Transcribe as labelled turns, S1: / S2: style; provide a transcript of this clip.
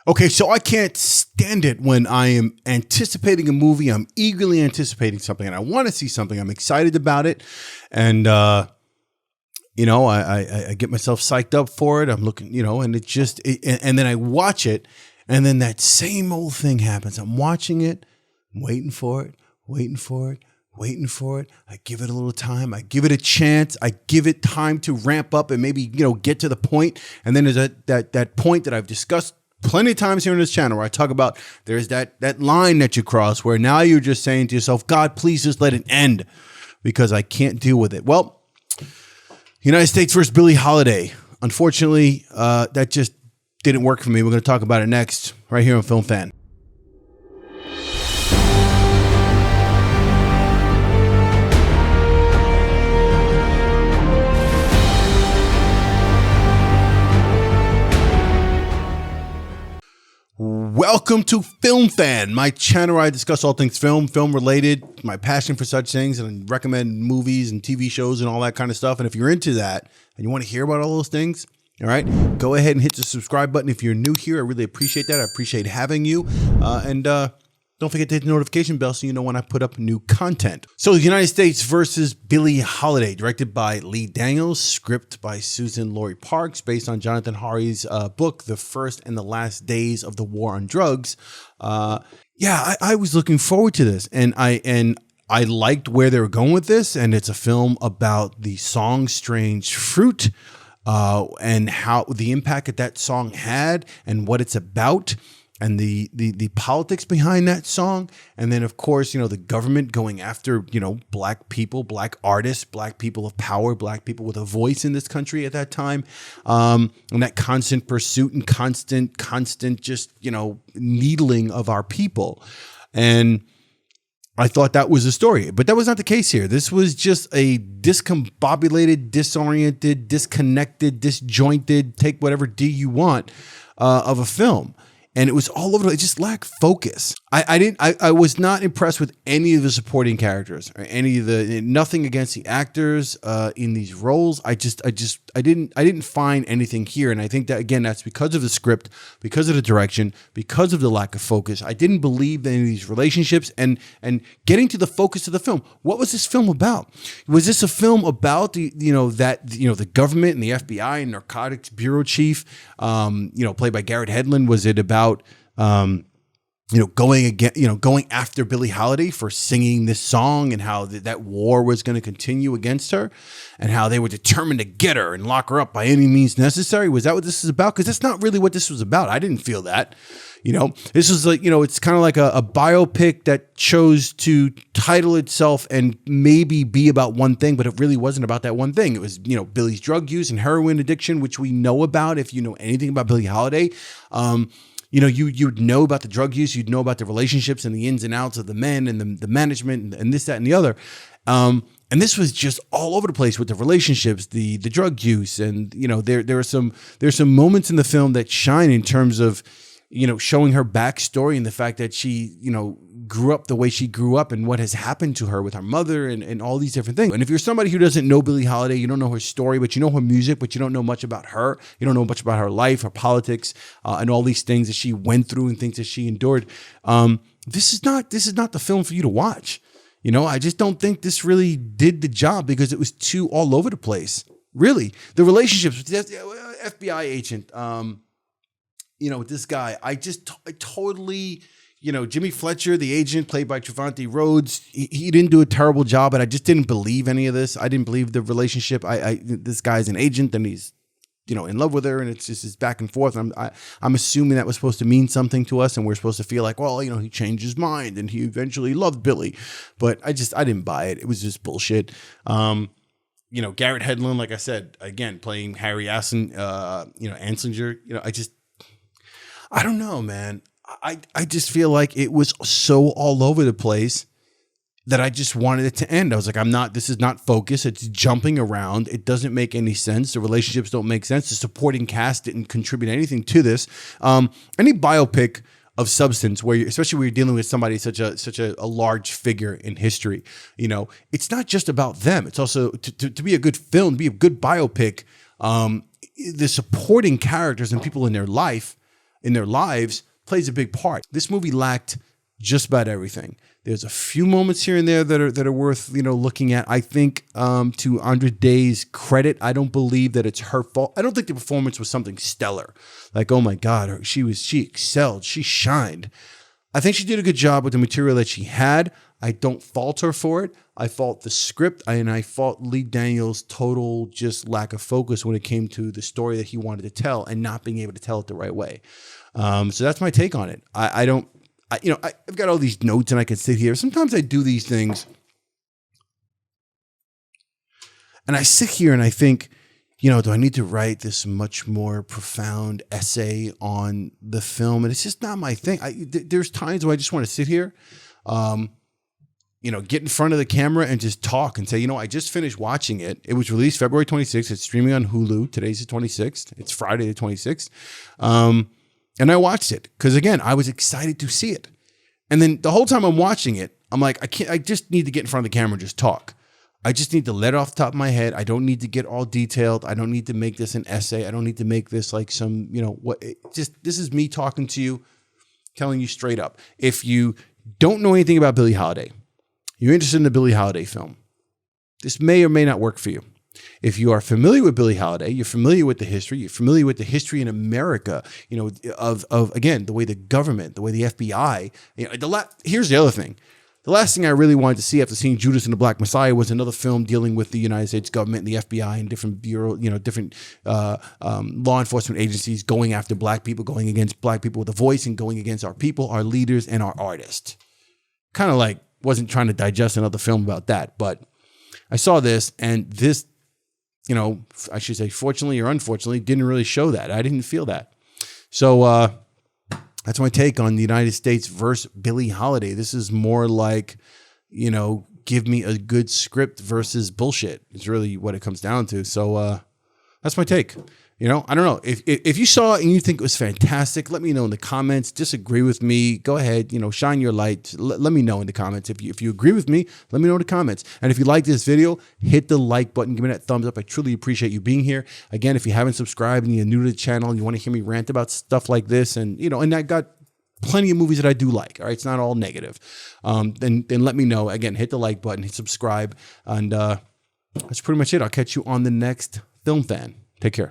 S1: Okay, so I can't stand it when I am anticipating a movie. I'm eagerly anticipating something, and I want to see something. I'm excited about it, and I get myself psyched up for it. I'm looking, and and then I watch it, and then that same old thing happens. I'm watching it, waiting for it, waiting for it. Waiting for it. I give it a little time. I give it a chance. I give it time to ramp up and maybe, get to the point. And then there's that point that I've discussed plenty of times here on this channel where I talk about there's that line that you cross where now you're just saying to yourself, God, please just let it end because I can't deal with it. Well, United States versus Billie Holiday. Unfortunately, that just didn't work for me. We're going to talk about it next right here on Film Fan. Welcome to Film Fan, my channel where I discuss all things film related, my passion for such things, and recommend movies and TV shows and all that kind of stuff. And if you're into that and you want to hear about all those things, all right, go ahead and hit the subscribe button. If you're new here, I really appreciate that. I appreciate having you. And don't forget to hit the notification bell so you know when I put up new content. So the United States versus Billie Holiday, directed by Lee Daniels, script by Susan Laurie Parks, based on Jonathan Harry's book, The First and the Last Days of the War on Drugs. I was looking forward to this, and I liked where they were going with this. And it's a film about the song Strange Fruit, and how the impact that song had and what it's about. And the politics behind that song. And then, of course, the government going after, black people, black artists, black people of power, black people with a voice in this country at that time. And that constant pursuit and constant just, needling of our people. And I thought that was a story, but that was not the case here. This was just a discombobulated, disoriented, disconnected, disjointed, take whatever D you want, of a film. And it was all over. It just lacked focus. I was not impressed with any of the supporting characters or nothing against the actors in these roles. I didn't find anything here. And I think that, again, that's because of the script, because of the direction, because of the lack of focus. I didn't believe in any of these relationships and getting to the focus of the film. What was this film about? Was this a film about the government and the FBI and Narcotics Bureau Chief, played by Garrett Hedlund? Was it about going after Billie Holiday for singing this song and how that war was going to continue against her and how they were determined to get her and lock her up by any means necessary? Was that what this is about? Because that's not really what this was about. I didn't feel that. This was like, it's kind of like a biopic that chose to title itself and maybe be about one thing, but it really wasn't about that one thing. It was, Billie's drug use and heroin addiction, which we know about if you know anything about Billie Holiday. You'd know about the drug use, you'd know about the relationships and the ins and outs of the men and the management and this, that, and the other. And this was just all over the place with the relationships, the drug use. And, there's some moments in the film that shine in terms of, showing her backstory and the fact that she, grew up the way she grew up and what has happened to her with her mother and all these different things. And if you're somebody who doesn't know Billie Holiday, you don't know her story, but you know her music, but you don't know much about her. You don't know much about her life, her politics, and all these things that she went through and things that she endured. This is not the film for you to watch. I just don't think this really did the job because it was too all over the place. Really, the relationships with the FBI agent, with this guy, I totally, Jimmy Fletcher, the agent played by Trevante Rhodes, he didn't do a terrible job, and I just didn't believe any of this. I didn't believe the relationship. This guy's an agent and he's, in love with her, and it's just this back and forth. I'm assuming that was supposed to mean something to us, and we're supposed to feel like, well, he changed his mind and he eventually loved Billie, but I didn't buy it. It was just bullshit. Garrett Hedlund, like I said, again, playing Harry Anslinger, I don't know, man. I just feel like it was so all over the place that I just wanted it to end. I was like, this is not focused. It's jumping around. It doesn't make any sense. The relationships don't make sense. The supporting cast didn't contribute anything to this. Any biopic of substance especially where you're dealing with somebody such a large figure in history, it's not just about them. It's also to be a good film, be a good biopic. The supporting characters and people in their life, in their lives plays a big part. This movie lacked just about everything. There's a few moments here and there that are worth, looking at. I think to Andra Day's credit, I don't believe that it's her fault. I don't think the performance was something stellar. Like, oh my God, she excelled, she shined. I think she did a good job with the material that she had. I don't fault her for it. I fault the script, and I fault Lee Daniels' total just lack of focus when it came to the story that he wanted to tell and not being able to tell it the right way. So that's my take on it. I've got all these notes and I can sit here. Sometimes I do these things and I sit here and I think, do I need to write this much more profound essay on the film? And it's just not my thing. There's times where I just want to sit here, get in front of the camera and just talk and say, I just finished watching it. It was released February 26th. It's streaming on HULU. Today's the 26th. It's Friday the 26th. And I watched it because, again, I was excited to see it. And then the whole time I'm watching it, I'm like, I just need to get in front of the camera and just talk. I just need to let it off the top of my head. I don't need to get all detailed. I don't need to make this an essay. I don't need to make this like some, this is me talking to you, telling you straight up. If you don't know anything about Billie Holiday, you're interested in the Billie Holiday film, this may or may not work for you. If you are familiar with Billie Holiday, you're familiar with the history, you're familiar with the history in America, of again, the way the government, the way the FBI, here's the other thing. The last thing I really wanted to see after seeing Judas and the Black Messiah was another film dealing with the United States government and the FBI and different different law enforcement agencies going after black people, going against black people with a voice and going against our people, our leaders, and our artists. Kind of like wasn't trying to digest another film about that, but I saw this, and this, I should say, fortunately or unfortunately, didn't really show that. I didn't feel that. So that's my take on the United States versus Billie Holiday. This is more like, give me a good script versus bullshit. It's really what it comes down to. So that's my take. I don't know. If you saw it and you think it was fantastic, let me know in the comments. Disagree with me, go ahead, shine your light. Let me know in the comments. If you agree with me, let me know in the comments. And if you like this video, hit the like button. Give me that thumbs up. I truly appreciate you being here. Again, if you haven't subscribed and you're new to the channel and you want to hear me rant about stuff like this, and and I got plenty of movies that I do like. All right, it's not all negative. Then let me know. Again, hit the like button, hit subscribe, and that's pretty much it. I'll catch you on the next Film Fan. Take care.